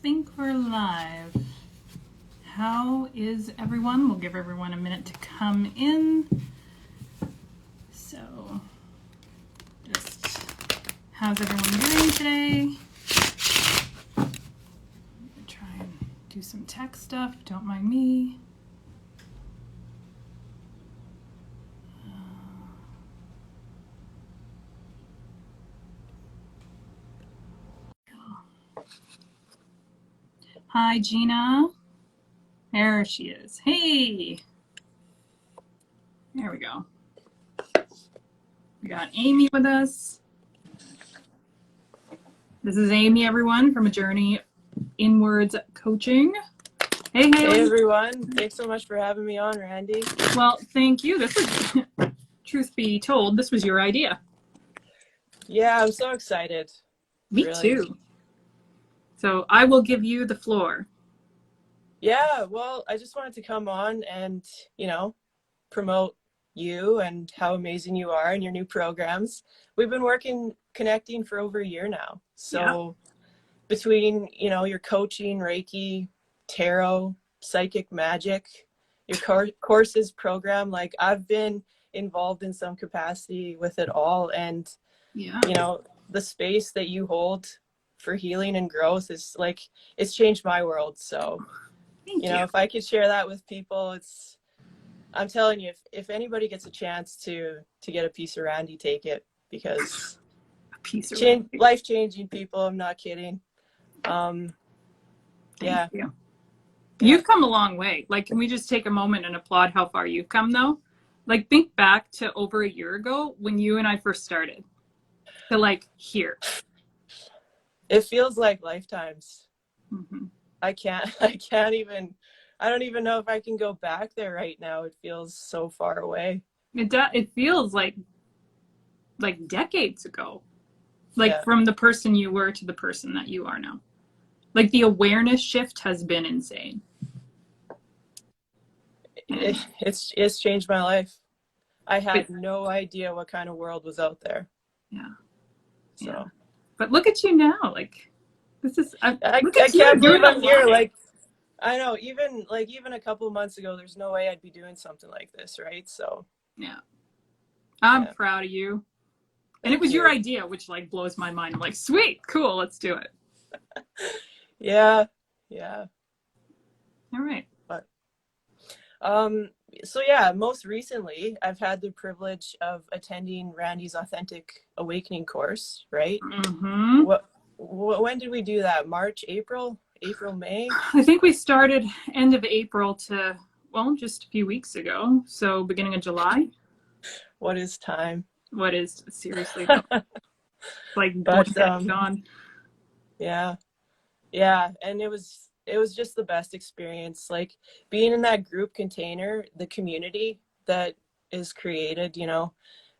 think we're live. How is everyone? We'll give everyone a minute to come in. So, just how's everyone doing today? I'm gonna try and do some tech stuff. Don't mind me. Hi, Gina. There she is. Hey. There we go. We got Amy with us. This is Amy, everyone, from A Journey Inwards Coaching. Hey, Haley. Hey, everyone. Thanks so much for having me on, Randy. Well, thank you. This was, truth be told, this was your idea. Yeah, I'm so excited. Me really. too. So I will give you the floor. Yeah, well, I just wanted to come on and, promote you and how amazing you are and your new programs. We've been connecting for over a year now. So between, your coaching, Reiki, tarot, psychic magic, your courses program, like I've been involved in some capacity with it all. And, the space that you hold for healing and growth is like, it's changed my world. So, Thank you. if I could share that with people, I'm telling you, if anybody gets a chance to get a piece of Randy, take it, because life-changing people. I'm not kidding. Thank you. You've come a long way. Like, can we just take a moment and applaud how far you've come, though? Like, think back to over a year ago when you and I first started. To like here. It feels like lifetimes. Mm-hmm. I don't even know if I can go back there right now. It feels so far away. It feels like decades ago. Like from the person you were to the person that you are now. Like the awareness shift has been insane. It's changed my life. I had no idea what kind of world was out there. Yeah. So. Yeah. But look at you now. Like, this is. I can't believe I'm here. Like, I know. Even a couple of months ago, there's no way I'd be doing something like this, right? So. Yeah. I'm proud of you. And it was your idea, which like blows my mind. I'm like, sweet, cool, let's do it. Yeah. All right. But, so yeah, most recently, I've had the privilege of attending Randy's Authentic Awakening course, right? Mm-hmm. When did we do that? March, April, May? I think we started end of April to, well, just a few weeks ago. So beginning of July. What is time? What is, seriously, like, gone. Yeah. And it was just the best experience. Like being in that group container, the community that is created,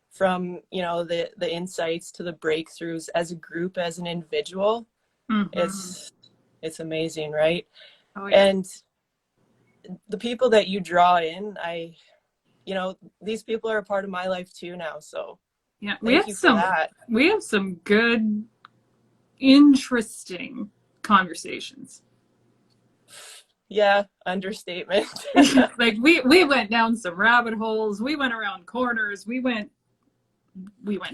from, the insights to the breakthroughs as a group, as an individual, it's amazing, right? Oh, yeah. And the people that you draw in, these people are a part of my life too now. So yeah, we have some good, interesting conversations. Yeah, understatement. Like we went down some rabbit holes, we went around corners, we went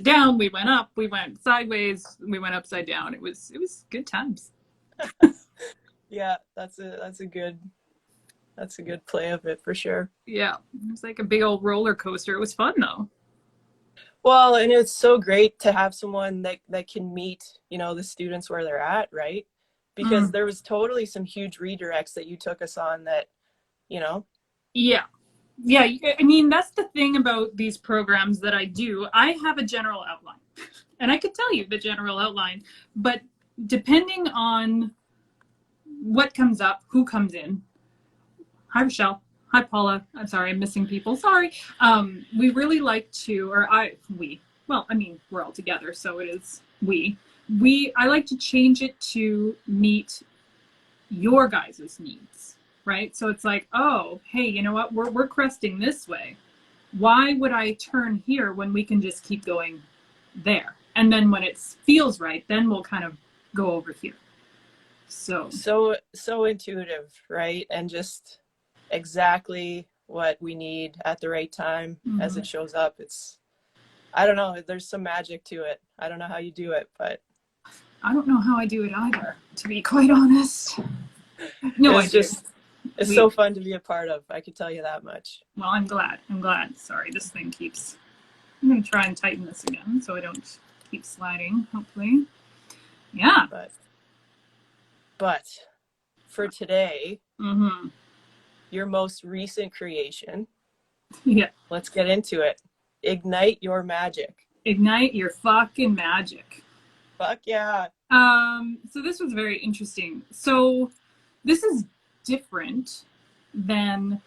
down, we went up, we went sideways, we went upside down. It was good times. Yeah, that's a good play of it for sure. Yeah, it was like a big old roller coaster. It was fun though. Well, and it's so great to have someone that can meet, the students where they're at, right? Because there was totally some huge redirects that you took us on that, Yeah. I mean, that's the thing about these programs that I do. I have a general outline, and I could tell you the general outline, but depending on what comes up, who comes in. Hi, Rochelle. Hi, Paula. I'm sorry, I'm missing people. Sorry. We really like to, we're all together, so it is we. I like to change it to meet your guys' needs, right? So it's like, oh, hey, you know what? We're cresting this way. Why would I turn here when we can just keep going there? And then when it feels right, then we'll kind of go over here. So intuitive, right? And just exactly what we need at the right time as it shows up. It's, I don't know, there's some magic to it. I don't know how you do it, but I don't know how I do it either, to be quite honest. No, I do. It's so fun to be a part of. I could tell you that much. Well, I'm glad. Sorry, this thing keeps, I'm going to try and tighten this again so I don't keep sliding, hopefully. Yeah. But for today, your most recent creation. Yeah. Let's get into it. Ignite your magic. Ignite your fucking magic. Fuck yeah. So this was very interesting. So this is different than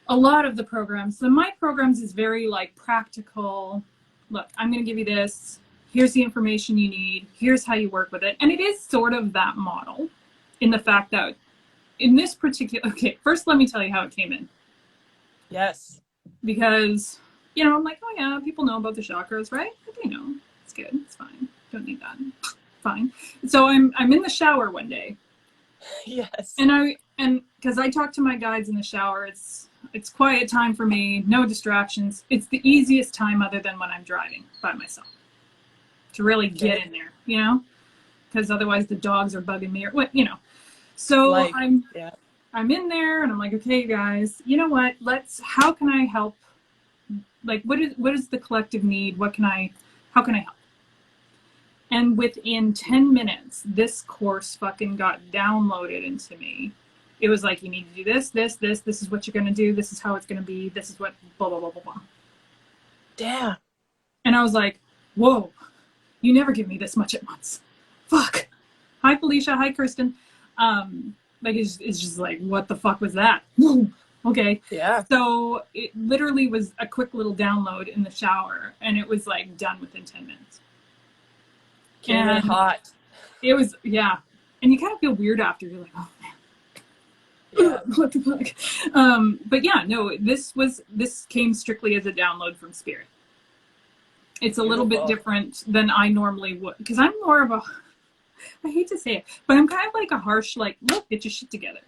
a lot of the programs. So my programs is very like practical. Look, I'm going to give you this. Here's the information you need. Here's how you work with it. And it is sort of that model in the fact that in this particular, okay, first let me tell you how it came in. Yes. Because, you know, I'm like, oh yeah, people know about the chakras, right? They know. It's good. It's fine. Don't need that. Fine. So I'm in the shower one day. Yes. And because I talk to my guides in the shower, it's quiet time for me, no distractions. It's the easiest time other than when I'm driving by myself to really get in there, you know, because otherwise the dogs are bugging me or what, you know. So I'm in there and I'm like, okay, guys, you know what? How can I help? Like, what is the collective need? How can I help? And within 10 minutes, this course fucking got downloaded into me. It was like, you need to do this, this is what you're going to do. This is how it's going to be. This is what, blah, blah, blah, blah, blah. Damn. And I was like, whoa, you never give me this much at once. Fuck. Hi, Felicia. Hi, Kirsten. Like, it's just like, what the fuck was that? Okay. Yeah. So it literally was a quick little download in the shower, and it was like done within 10 minutes. Came in hot. It was, yeah. And you kind of feel weird after. You're like, oh man. Yeah. What the fuck? But yeah, no, this came strictly as a download from Spirit. It's a little bit different than I normally would, because I'm more of a, I hate to say it, but I'm kind of like a harsh, like, look, get your shit together.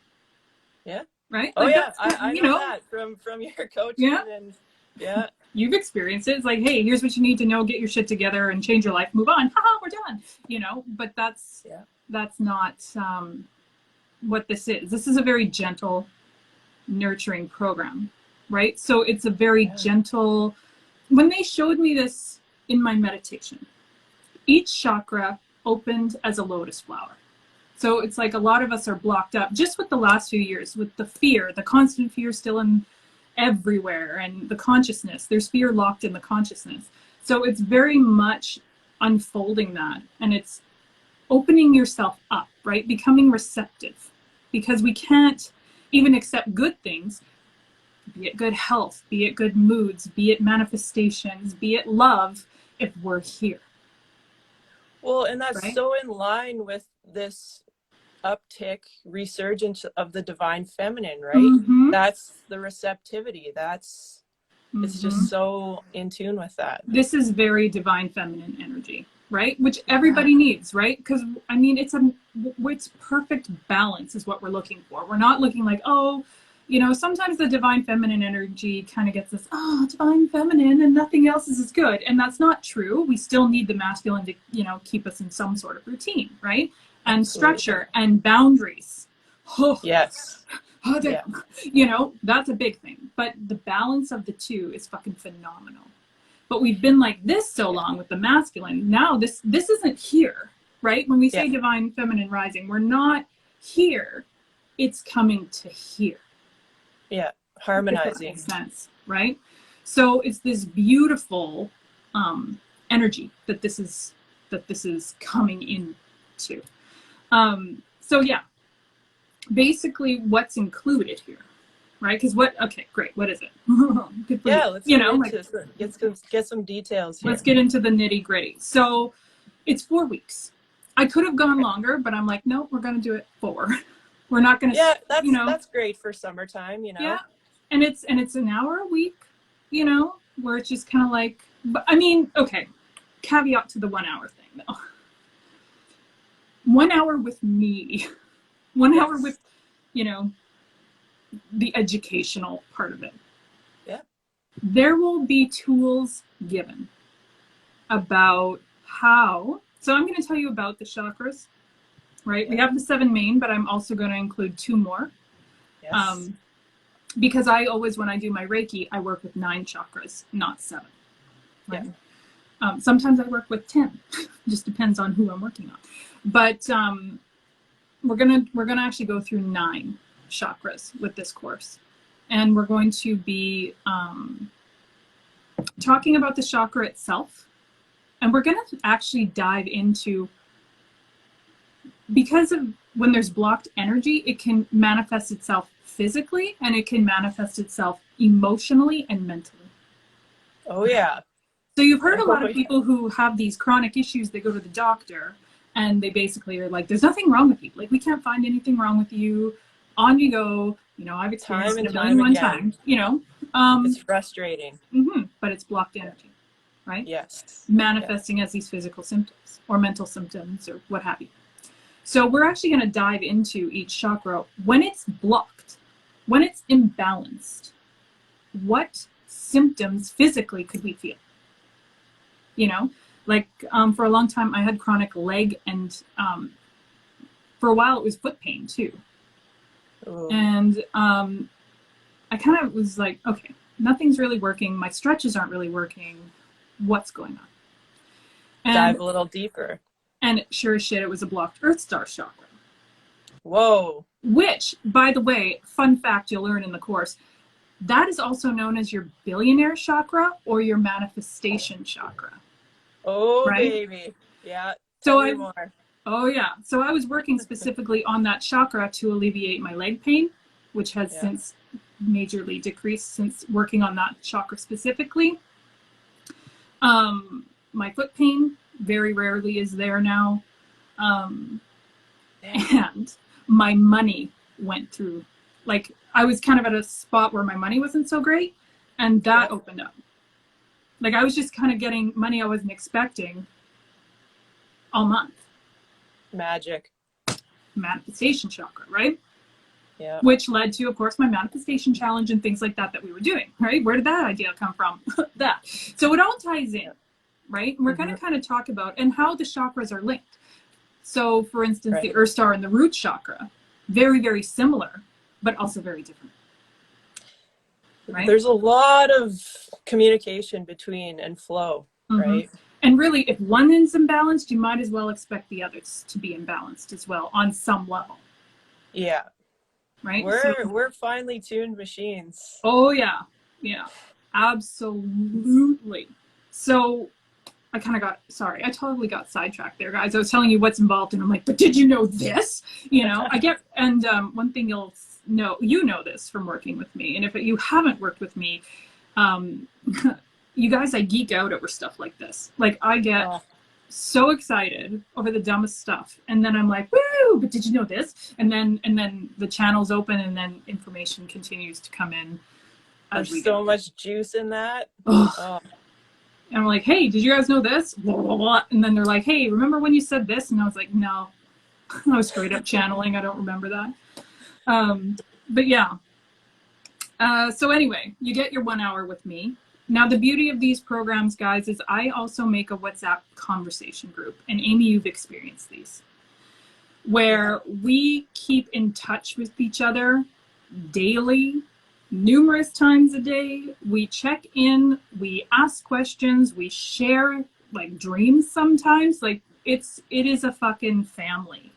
Yeah. Right? Oh like yeah, I know that from your coaching. Yeah. And yeah. You've experienced it. It's like, hey, here's what you need to know, get your shit together and change your life, move on. Haha, we're done. You know, but that's not what this is. This is a very gentle, nurturing program, right? So it's a very gentle, when they showed me this in my meditation, each chakra opened as a lotus flower. So it's like a lot of us are blocked up just with the last few years, with the fear, the constant fear still in everywhere, and the consciousness. There's fear locked in the consciousness. So it's very much unfolding that, and it's opening yourself up, right? Becoming receptive, because we can't even accept good things, be it good health, be it good moods, be it manifestations, be it love, if we're here. Well, and that's so in line with this uptick, resurgence of the divine feminine, right? That's the receptivity. It's just so in tune with that. This is very divine feminine energy, right? Which everybody needs, right? Because I mean, it's perfect balance is what we're looking for. We're not looking like, oh, you know, sometimes the divine feminine energy kind of gets this, oh, divine feminine and nothing else is as good. And that's not true. We still need the masculine to, you know, keep us in some sort of routine, right? And structure and boundaries. Oh, yes. Oh, yeah. You know, that's a big thing. But the balance of the two is fucking phenomenal. But we've been like this so long with the masculine. Now this isn't here, right? When we say divine feminine rising, we're not here. It's coming to here. Yeah, harmonizing. That makes sense, right? So it's this beautiful energy that this is coming into. So yeah, basically what's included here, right? Because okay, great. What is it? Yeah, let's get some details here. Let's get into the nitty gritty. So it's 4 weeks. I could have gone longer, but I'm like, no, we're going to do it 4. We're not going to, that's great for summertime, you know? Yeah. And it's an hour a week, you know, where it's just kind of like, but I mean, okay, caveat to the 1 hour thing though. 1 hour with me, 1 hour Yes. with, you know, the educational part of it. Yeah. There will be tools given about how. So I'm going to tell you about the chakras, right? Yeah. We have the 7 main, but I'm also going to include 2 more. Yes. Because I always, when I do my Reiki, I work with 9 chakras, not 7. Yeah. Right? Sometimes I work with 10. Just depends on who I'm working on. But we're gonna actually go through 9 chakras with this course, and we're going to be talking about the chakra itself, and we're gonna actually dive into, because of when there's blocked energy, it can manifest itself physically and it can manifest itself emotionally and mentally. Oh yeah. So you've heard a lot Oh of yeah. people who have these chronic issues, they go to the doctor and they basically are like, there's nothing wrong with you. Like, we can't find anything wrong with you. On you go. You know, I've Time experienced it and a million time one again. times, you know. It's frustrating. But it's blocked Yeah. energy, right? Yes. Yeah. Manifesting as these physical symptoms or mental symptoms or what have you. So we're actually going to dive into each chakra. When it's blocked, when it's imbalanced, what symptoms physically could we feel? You know, like for a long time I had chronic leg and for a while it was foot pain too. Ooh. And I kind of was like, okay, nothing's really working. My stretches aren't really working. What's going on? Dive a little deeper. And sure as shit, it was a blocked Earth Star chakra. Whoa. Which, by the way, fun fact you'll learn in the course, that is also known as your billionaire chakra or your manifestation chakra. Oh Right? baby. Yeah. So Tell me more. oh yeah. So I was working specifically on that chakra to alleviate my leg pain, which has Yeah. since majorly decreased since working on that chakra specifically. My foot pain very rarely is there now. And my money went through, like, I was kind of at a spot where my money wasn't so great, and that Yep. opened up. Like, I was just kind of getting money I wasn't expecting all month. Magic. Manifestation chakra, right? Yeah. Which led to, of course, my manifestation challenge and things like that that we were doing, right? Where did that idea come from? That. So it all ties in, right? And we're going to kind of talk about and how the chakras are linked. So, for instance, Right. the Earth Star and the root chakra, very, very similar, but also very different. Right? There's a lot of communication between and flow, right? And really, if one is imbalanced, you might as well expect the others to be imbalanced as well on some level. Yeah. Right? We're finely tuned machines. Oh yeah. Yeah. Absolutely. So I totally got sidetracked there, guys. I was telling you what's involved, and I'm like, but did you know this? You know, I get, and one thing you'll know, you know this from working with me, and if you haven't worked with me, you guys, I geek out over stuff like this. Like, I get so excited over the dumbest stuff, and then I'm like, woo, but did you know this? And then the channels open, and then information continues to come in. There's so much juice in that. Oh. And I'm like, hey, did you guys know this? Blah, blah, blah. And then they're like, hey, remember when you said this? And I was like, no. I was straight up channeling. I don't remember that. But yeah. So anyway, you get your 1 hour with me. Now, the beauty of these programs, guys, is I also make a WhatsApp conversation group. And Amy, you've experienced these, where we keep in touch with each other daily, numerous times a day. We check in, we ask questions, we share like dreams sometimes. Like, it is a fucking family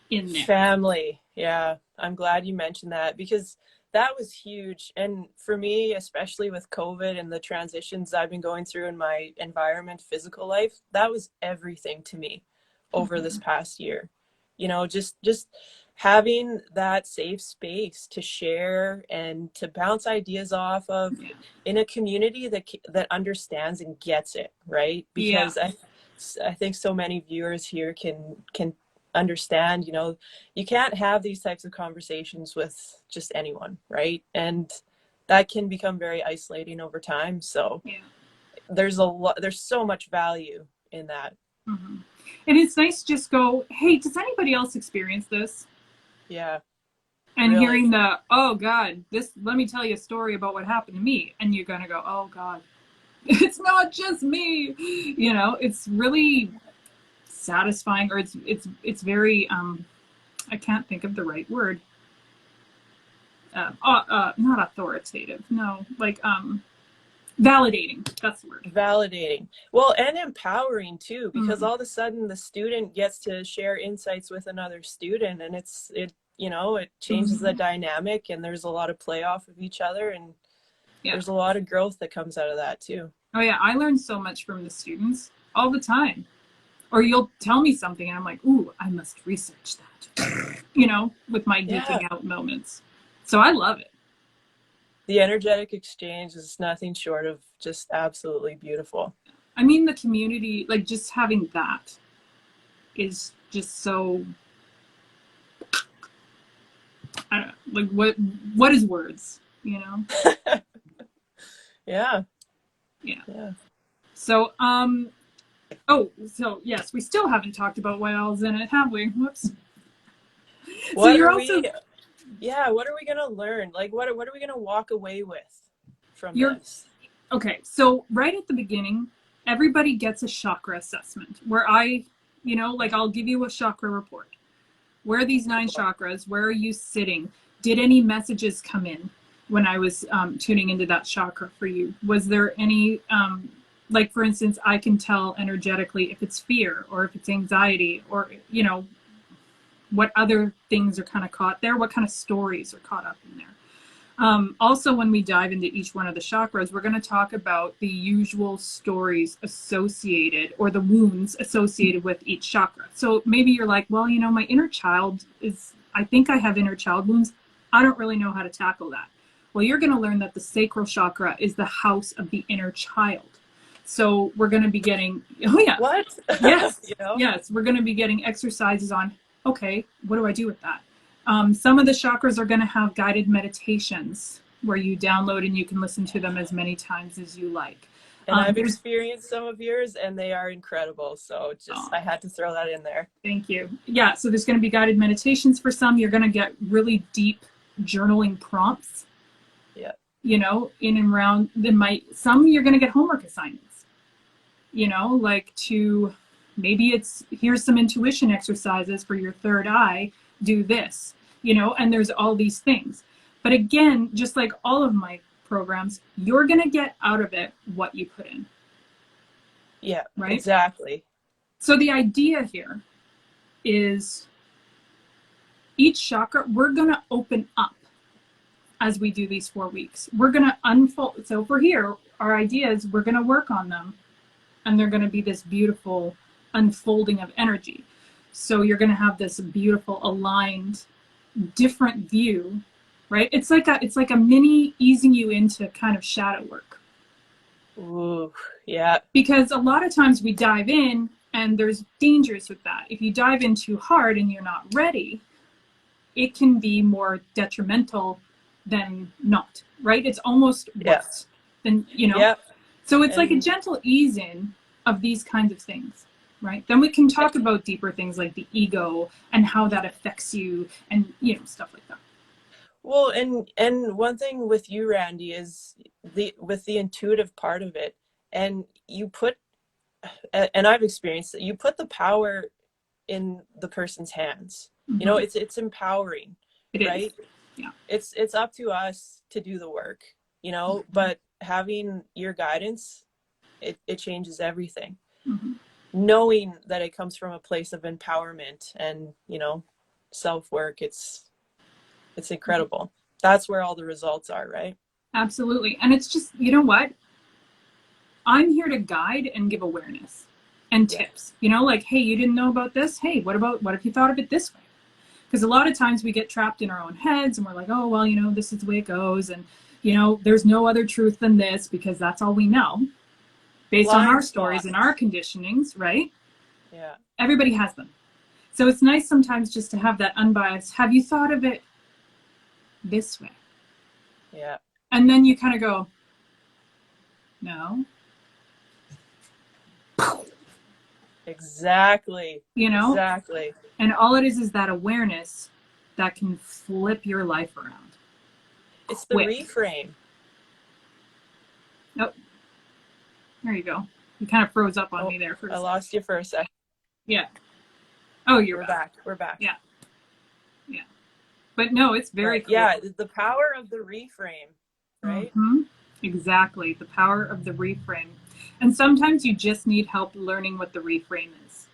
in there. Family. Yeah. I'm glad you mentioned that, because that was huge. And for me, especially with COVID and the transitions I've been going through in my environment, physical life, that was everything to me over this past year. You know, just having that safe space to share and to bounce ideas off of in a community that understands and gets it, right? Because I think so many viewers here can understand, you know, you can't have these types of conversations with just anyone, right? And that can become very isolating over time. So there's so much value in that. Mm-hmm. And it's nice to just go, hey, does anybody else experience this? Yeah, And really. hearing the, oh God, this, let me tell you a story about what happened to me. And you're going to go, oh God, it's not just me. You know, it's really satisfying, or it's very, I can't think of the right word. Not authoritative. No, like, validating. That's the word. Validating. Well, and empowering too, because Mm, all of a sudden the student gets to share insights with another student, and it changes the mm, dynamic, and there's a lot of play off of each other, and yeah. there's a lot of growth that comes out of that too. Oh yeah, I learn so much from the students all the time. Or you'll tell me something and I'm like, ooh, I must research that. You know, with my Yeah. geeking out moments. So I love it. The energetic exchange is nothing short of just absolutely beautiful. I mean, the community, like just having that is just so, I don't know, like what is words, you know? Yeah. Yeah. Yeah. So, oh, so yes, we still haven't talked about what else in it, have we? Whoops. So What you're are we also, Yeah, what are we going to learn? Like what are we going to walk away with from you're, this? okay, so right at the beginning, everybody gets a chakra assessment where I, you know, like I'll give you a chakra report. Where are these nine Cool. chakras? Where are you sitting? Did any messages come in when I was tuning into that chakra for you? Was there any, like for instance, I can tell energetically if it's fear or if it's anxiety or, you know, what other things are kind of caught there, what kind of stories are caught up in there. Also, when we dive into each one of the chakras, we're going to talk about the usual stories associated or the wounds associated with each chakra. So maybe you're like, well, you know, my inner child is, I think I have inner child wounds. I don't really know how to tackle that. Well, you're going to learn that the sacral chakra is the house of the inner child. So we're going to be getting, oh, yeah, What? yes, You know? yes, we're going to be getting exercises on, okay, what do I do with that? Some of the chakras are going to have guided meditations where you download and you can listen to them as many times as you like. And I've There's, experienced some of yours and they are incredible. So just, oh, I had to throw that in there. thank you. Yeah, so there's going to be guided meditations for some. You're going to get really deep journaling prompts, Yeah. you know, in and around. Some you're going to get homework assignments, you know, like to maybe it's here's some intuition exercises for your third eye, do this, you know, and there's all these things. But again, just like all of my programs, you're going to get out of it what you put in, Yeah, right? exactly. So the idea here is each chakra, we're going to open up as we do these 4 weeks. We're going to unfold. So for here, our idea is we're going to work on them and they're going to be this beautiful unfolding of energy. So you're going to have this beautiful aligned different view, right? It's like a mini easing you into kind of shadow work. Ooh, yeah. Because a lot of times we dive in and there's dangers with that. If you dive in too hard and you're not ready, it can be more detrimental than not, right? It's almost Yeah. worse than, you know. Yeah. So it's like a And gentle ease in of these kinds of things, right? Then we can talk about deeper things like the ego and how that affects you and, you know, stuff like that. well, and one thing with you, Randy, is the intuitive part of it. And and I've experienced it, you put the power in the person's hands. You know, Mm-hmm. it's empowering, It is. right? Yeah. It's up to us to do the work, you know, Mm-hmm. but having your guidance, it changes everything. Mm-hmm. Knowing that it comes from a place of empowerment and, you know, self-work, it's incredible. That's where all the results are, right? Absolutely. And it's just, you know what? I'm here to guide and give awareness and Yeah. tips. You know, like, hey, you didn't know about this? Hey, what if you thought of it this way? Because a lot of times we get trapped in our own heads and we're like, oh, well, you know, this is the way it goes. And, you know, there's no other truth than this because that's all we know based on our Blind stories and our spots. conditionings, right? Yeah. Everybody has them. So it's nice sometimes just to have that unbiased, have you thought of it this way? Yeah. And then you kind of go, no. Exactly. you know? Exactly. And all it is that awareness that can flip your life around It's the quick. reframe. Oh, there you go. You kind of froze up on Oh, me there for a I second. lost you for a second. Yeah. Oh, you're We're back. back. We're back. Yeah. Yeah. But no, it's very But cool. yeah, the power of the reframe, right? Mm-hmm. Exactly. The power of the reframe. And sometimes you just need help learning what the reframe is.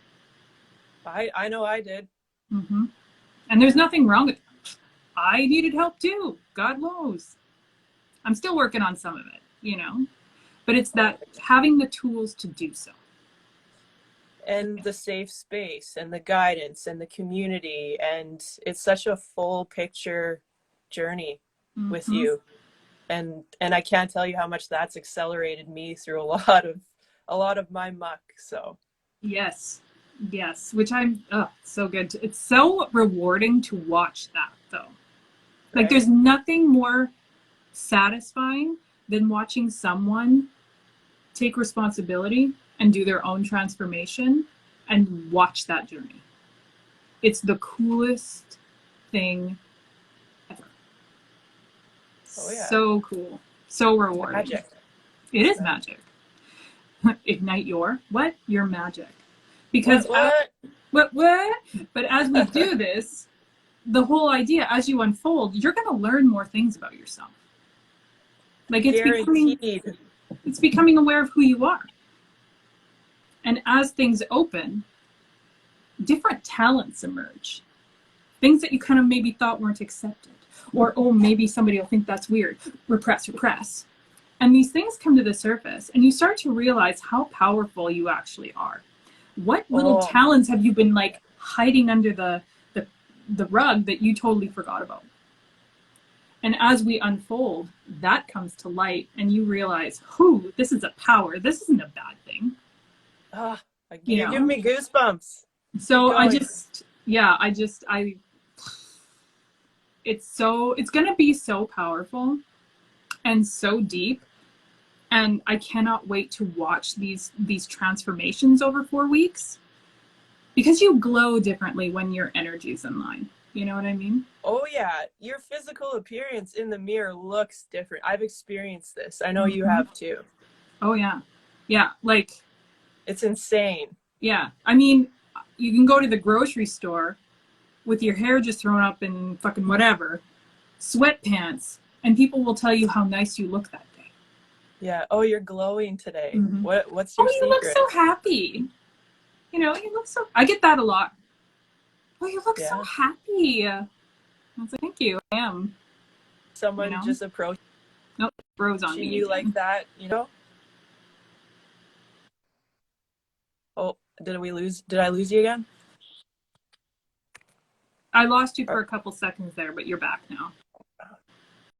I know I did. Mm-hmm. And there's nothing wrong with it. I needed help too. God knows. I'm still working on some of it, you know? But it's that having the tools to do so. And the safe space and the guidance and the community, and it's such a full picture journey with Mm-hmm. you. And I can't tell you how much that's accelerated me through a lot of my muck. So Yes. Yes. Which I'm so good. It's so rewarding to watch that though. Like right. there's nothing more satisfying than watching someone take responsibility and do their own transformation and watch that journey. It's the coolest thing ever. Oh yeah. So cool. So It's rewarding. magic. It is magic. Ignite your magic. Because What? what? But as we do this, the whole idea, as you unfold, you're going to learn more things about yourself. Like Guaranteed. it's becoming aware of who you are. And as things open, different talents emerge. Things that you kind of maybe thought weren't accepted. Or, oh, maybe somebody will think that's weird. Repress. And these things come to the surface, and you start to realize how powerful you actually are. What little talents have you been like hiding under the rug that you totally forgot about? And as we unfold, that comes to light, and you realize, whoo, this is a power. This isn't a bad thing. You're giving me goosebumps. So it's going to be so powerful and so deep. And I cannot wait to watch these transformations over 4 weeks, because you glow differently when your energy's in line. You know what I mean? Oh yeah, your physical appearance in the mirror looks different. I've experienced this. I know you have too. Oh yeah. Yeah, like it's insane. Yeah. I mean, you can go to the grocery store with your hair just thrown up in fucking whatever, sweatpants, and people will tell you how nice you look that day. Yeah. Oh, you're glowing today. Mm-hmm. What's your secret? You look so happy. You know, you look so... I get that a lot. Oh, you look so happy. I was like, thank you. I am. Someone just approached. Nope, froze on me. You like that, you know? Oh, did I lose you again? I lost you for a couple seconds there, but you're back now.